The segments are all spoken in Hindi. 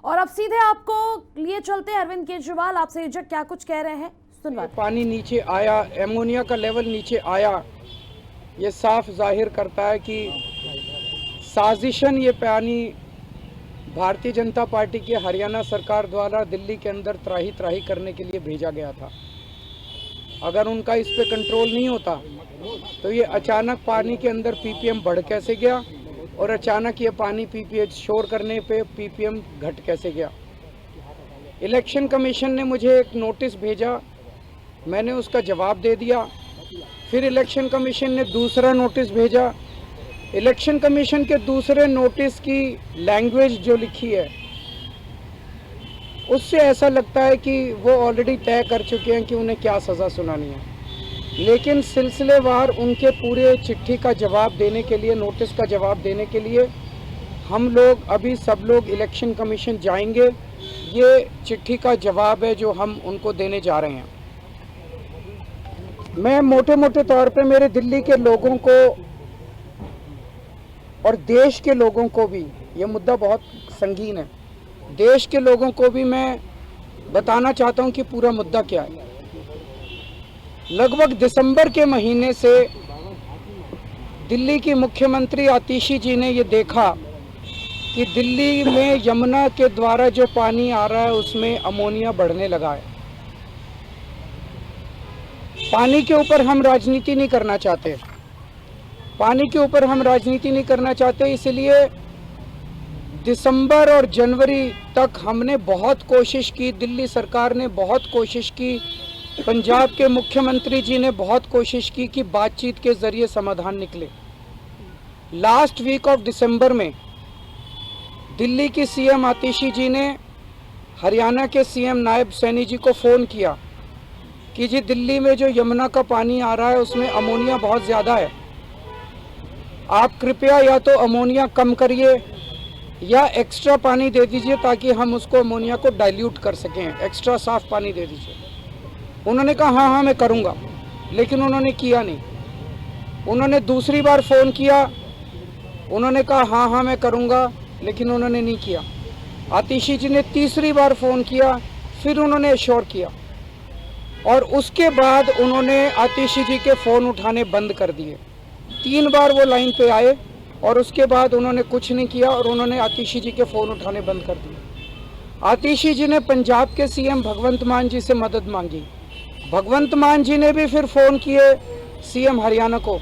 और अब सीधे आपको लिए चलते हैं अरविंद केजरीवाल, आपसे निरीक्षक क्या कुछ कह रहे हैं, सुनवाइए। पानी नीचे आया, एमोनिया का लेवल नीचे आया, ये साफ जाहिर करता है कि साजिशन ये पानी भारतीय जनता पार्टी की हरियाणा सरकार द्वारा दिल्ली के अंदर त्राही त्राही करने के लिए भेजा गया था। अगर उनका इस पे कंट्रोल नहीं होता तो ये अचानक पानी के अंदर पीपीएम बढ़ कैसे गया और अचानक ये पानी पीपीएम शोर करने पे पीपीएम घट कैसे गया। इलेक्शन कमीशन ने मुझे एक नोटिस भेजा, मैंने उसका जवाब दे दिया। फिर इलेक्शन कमीशन ने दूसरा नोटिस भेजा। इलेक्शन कमीशन के दूसरे नोटिस की लैंग्वेज जो लिखी है उससे ऐसा लगता है कि वो ऑलरेडी तय कर चुके हैं कि उन्हें क्या सज़ा सुनानी है, लेकिन सिलसिलेवार उनके पूरे चिट्ठी का जवाब देने के लिए, नोटिस का जवाब देने के लिए हम लोग अभी सब लोग इलेक्शन कमीशन जाएंगे। ये चिट्ठी का जवाब है जो हम उनको देने जा रहे हैं। मैं मोटे मोटे तौर पे मेरे दिल्ली के लोगों को और देश के लोगों को भी, ये मुद्दा बहुत संगीन है, देश के लोगों को भी मैं बताना चाहता हूं कि पूरा मुद्दा क्या है। लगभग दिसंबर के महीने से दिल्ली की मुख्यमंत्री आतिशी जी ने ये देखा कि दिल्ली में यमुना के द्वारा जो पानी आ रहा है उसमें अमोनिया बढ़ने लगा है। पानी के ऊपर हम राजनीति नहीं करना चाहते, पानी के ऊपर हम राजनीति नहीं करना चाहते, इसलिए दिसंबर और जनवरी तक हमने बहुत कोशिश की, दिल्ली सरकार ने बहुत कोशिश की, पंजाब के मुख्यमंत्री जी ने बहुत कोशिश की कि बातचीत के जरिए समाधान निकले। लास्ट वीक ऑफ दिसंबर में दिल्ली की सीएम आतिशी जी ने हरियाणा के सीएम नायब सैनी जी को फ़ोन किया कि जी दिल्ली में जो यमुना का पानी आ रहा है उसमें अमोनिया बहुत ज़्यादा है, आप कृपया या तो अमोनिया कम करिए या एक्स्ट्रा पानी दे दीजिए ताकि हम उसको अमोनिया को डाइल्यूट कर सकें, एक्स्ट्रा साफ पानी दे दीजिए। उन्होंने कहा हाँ हाँ मैं करूँगा, लेकिन उन्होंने किया नहीं। उन्होंने दूसरी बार फ़ोन किया, उन्होंने कहा हाँ हाँ मैं करूँगा, लेकिन उन्होंने नहीं किया। आतिशी जी ने तीसरी बार फ़ोन किया, फिर उन्होंने एश्योर किया और उसके बाद उन्होंने आतिशी जी के फ़ोन उठाने बंद कर दिए। 3 बार वो लाइन पे आए और उसके बाद उन्होंने कुछ नहीं किया और उन्होंने आतिशी जी के फ़ोन उठाने बंद कर दिए। आतिशी जी ने पंजाब के सीएम भगवंत मान जी से मदद मांगी। भगवंत मान जी ने भी फिर फ़ोन किए सीएम हरियाणा को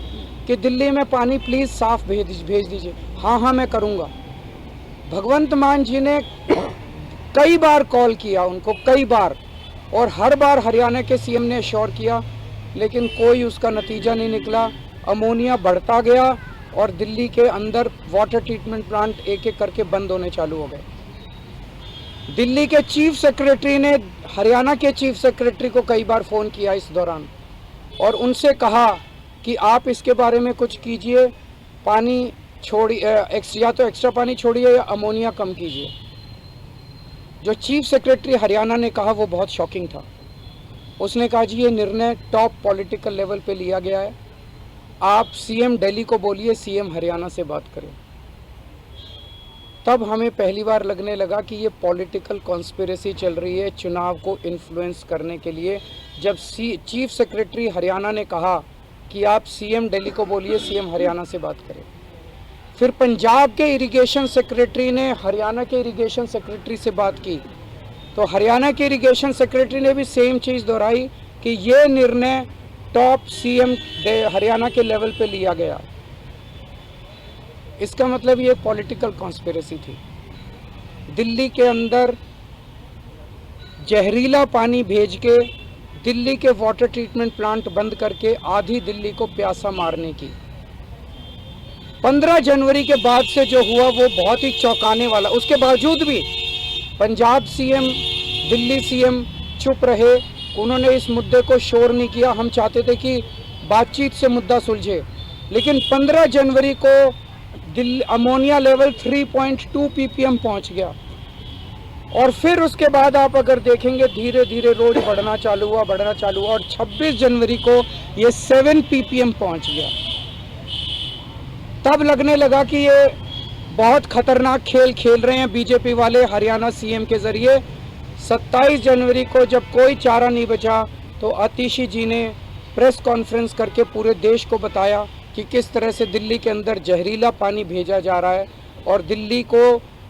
कि दिल्ली में पानी प्लीज़ साफ भेज दीजिए। हाँ हाँ मैं करूँगा। भगवंत मान जी ने कई बार कॉल किया उनको, कई बार, और हर बार हरियाणा के सीएम ने एश्योर किया, लेकिन कोई उसका नतीजा नहीं निकला। अमोनिया बढ़ता गया और दिल्ली के अंदर वाटर ट्रीटमेंट प्लांट एक एक करके बंद होने चालू हो गए। दिल्ली के चीफ सेक्रेटरी ने हरियाणा के चीफ सेक्रेटरी को कई बार फ़ोन किया इस दौरान और उनसे कहा कि आप इसके बारे में कुछ कीजिए, पानी छोड़िए, या तो एक्स्ट्रा पानी छोड़िए या अमोनिया कम कीजिए। जो चीफ सेक्रेटरी हरियाणा ने कहा वो बहुत शॉकिंग था। उसने कहा जी ये निर्णय टॉप पॉलिटिकल लेवल पे लिया गया है, आप सीएम दिल्ली को बोलिए सीएम हरियाणा से बात करें। तब हमें पहली बार लगने लगा कि ये पॉलिटिकल कॉन्स्पिरेसी चल रही है चुनाव को इन्फ्लुएंस करने के लिए। जब चीफ सेक्रेटरी हरियाणा ने कहा कि आप सीएम दिल्ली को बोलिए सीएम हरियाणा से बात करें, फिर पंजाब के इरिगेशन सेक्रेटरी ने हरियाणा के इरिगेशन सेक्रेटरी से बात की तो हरियाणा के इरिगेशन सेक्रेटरी ने भी सेम चीज़ दोहराई कि ये निर्णय टॉप सीएम हरियाणा के लेवल पे लिया गया। इसका मतलब ये पॉलिटिकल कॉन्स्पिरेसी थी। दिल्ली के अंदर जहरीला पानी भेज के दिल्ली के वाटर ट्रीटमेंट प्लांट बंद करके आधी दिल्ली को प्यासा मारने की। 15 जनवरी के बाद से जो हुआ वो बहुत ही चौंकाने वाला। उसके बावजूद भी पंजाब सीएम, दिल्ली सीएम चुप रहे, उन्होंने इस मुद्दे को शोर नहीं किया। हम चाहते थे कि बातचीत से मुद्दा सुलझे, लेकिन 15 जनवरी को दिल्ली अमोनिया लेवल 3.2 ppm पहुंच गया और फिर उसके बाद आप अगर देखेंगे धीरे धीरे रोज बढ़ना चालू हुआ और 26 जनवरी को ये 7 ppm पहुंच गया। तब लगने लगा कि ये बहुत खतरनाक खेल खेल रहे हैं बीजेपी वाले हरियाणा सीएम के जरिए। 27 जनवरी को जब कोई चारा नहीं बचा तो आतिशी जी ने प्रेस कॉन्फ्रेंस करके पूरे देश को बताया कि किस तरह से दिल्ली के अंदर जहरीला पानी भेजा जा रहा है और दिल्ली को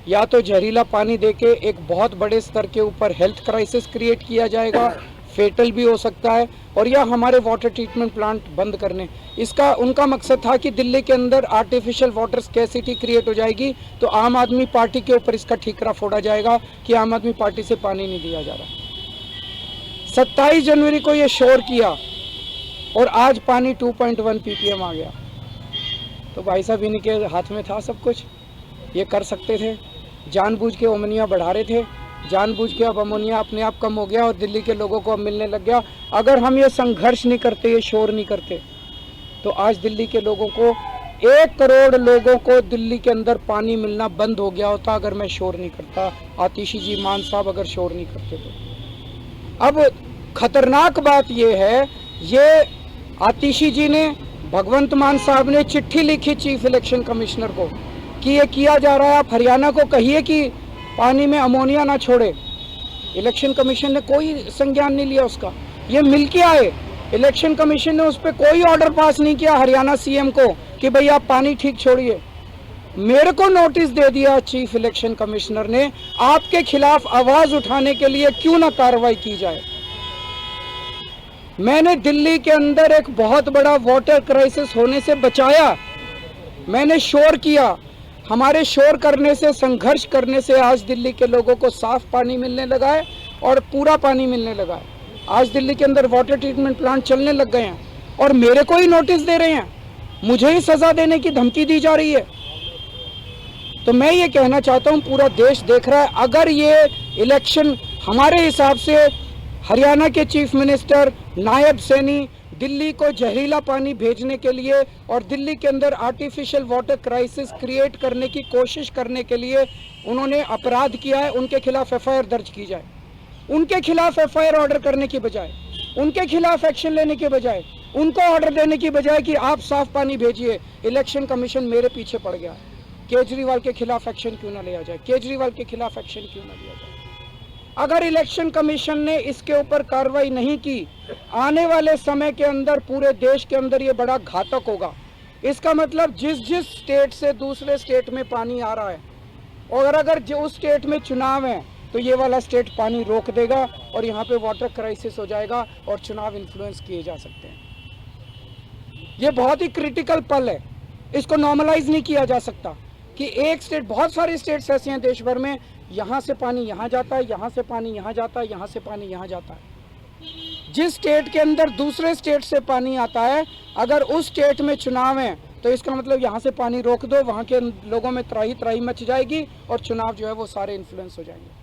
या तो जहरीला पानी देके एक बहुत बड़े स्तर के ऊपर हेल्थ क्राइसिस क्रिएट किया जाएगा, फेटल भी हो सकता है, और या हमारे वाटर ट्रीटमेंट प्लांट बंद करने। इसका उनका मकसद था कि दिल्ली के अंदर आर्टिफिशियल वाटर स्कैसिटी क्रिएट हो जाएगी तो आम आदमी पार्टी के ऊपर इसका ठीकरा फोड़ा जाएगा कि आम आदमी पार्टी से पानी नहीं दिया जा रहा। 27 जनवरी को ये शोर किया और आज पानी 2.1 ppm आ गया। तो भाई साहब इन्हीं के हाथ में था सब कुछ, ये कर सकते थे। जानबूझ के अमोनिया बढ़ा रहे थे, जानबूझ के अब अमोनिया अपने आप कम हो गया और दिल्ली के लोगों को अब मिलने लग गया। अगर हम ये संघर्ष नहीं करते, ये शोर नहीं करते, तो आज दिल्ली के लोगों को 1 करोड़ लोगों को दिल्ली के अंदर पानी मिलना बंद हो गया होता अगर मैं शोर नहीं करता, आतिशी जी, मान साहब अगर शोर नहीं करते तो। अब खतरनाक बात ये है, ये आतिशी जी ने, भगवंत मान साहब ने चिट्ठी लिखी चीफ इलेक्शन कमिश्नर को कि ये किया जा रहा है, आप हरियाणा को कहिए कि पानी में अमोनिया ना छोड़े। इलेक्शन कमीशन ने कोई संज्ञान नहीं लिया उसका। ये मिल के आए, इलेक्शन कमीशन ने उस पर कोई ऑर्डर पास नहीं किया हरियाणा सीएम को कि भाई आप पानी ठीक छोड़िए। मेरे को नोटिस दे दिया चीफ इलेक्शन कमिश्नर ने, आपके खिलाफ आवाज उठाने के लिए क्यों ना कार्रवाई की जाए। मैंने दिल्ली के अंदर एक बहुत बड़ा वाटर क्राइसिस होने से बचाया, मैंने शोर किया। हमारे शोर करने से, संघर्ष करने से आज दिल्ली के लोगों को साफ पानी मिलने लगा है और पूरा पानी मिलने लगा है। आज दिल्ली के अंदर वाटर ट्रीटमेंट प्लांट चलने लग गए हैं और मेरे को ही नोटिस दे रहे हैं, मुझे ही सजा देने की धमकी दी जा रही है। तो मैं ये कहना चाहता हूँ, पूरा देश देख रहा है, अगर ये इलेक्शन हमारे हिसाब से हरियाणा के चीफ मिनिस्टर नायब सैनी दिल्ली को जहरीला पानी भेजने के लिए और दिल्ली के अंदर आर्टिफिशियल वाटर क्राइसिस क्रिएट करने की कोशिश करने के लिए उन्होंने अपराध किया है, उनके खिलाफ एफआईआर दर्ज की जाए। उनके खिलाफ एफआईआर ऑर्डर करने की बजाय, उनके खिलाफ एक्शन लेने के बजाय, उनको ऑर्डर देने की बजाय कि आप साफ पानी भेजिए, इलेक्शन कमीशन मेरे पीछे पड़ गया। केजरीवाल के खिलाफ एक्शन क्यों ना लिया जाए, केजरीवाल के खिलाफ एक्शन क्यों ना लिया जाए। अगर इलेक्शन कमीशन ने इसके ऊपर कार्रवाई नहीं की, आने वाले समय के अंदर पूरे देश के अंदर ये बड़ा घातक होगा। इसका मतलब जिस स्टेट से दूसरे स्टेट में पानी आ रहा है, और अगर उस स्टेट में चुनाव है तो ये वाला स्टेट पानी रोक देगा और यहाँ पे वाटर क्राइसिस हो जाएगा और चुनाव इन्फ्लुएंस किए जा सकते हैं। ये बहुत ही क्रिटिकल पल है, इसको नॉर्मलाइज नहीं किया जा सकता कि एक स्टेट, बहुत सारे स्टेट्स ऐसे हैं देश भर में, यहाँ से पानी यहाँ जाता है, यहाँ से पानी यहाँ जाता है, यहाँ से पानी यहाँ जाता है। जिस स्टेट के अंदर दूसरे स्टेट से पानी आता है, अगर उस स्टेट में चुनाव है तो इसका मतलब यहाँ से पानी रोक दो, वहाँ के लोगों में त्राही त्राही मच जाएगी और चुनाव जो है वो सारे इन्फ्लुएंस हो जाएंगे।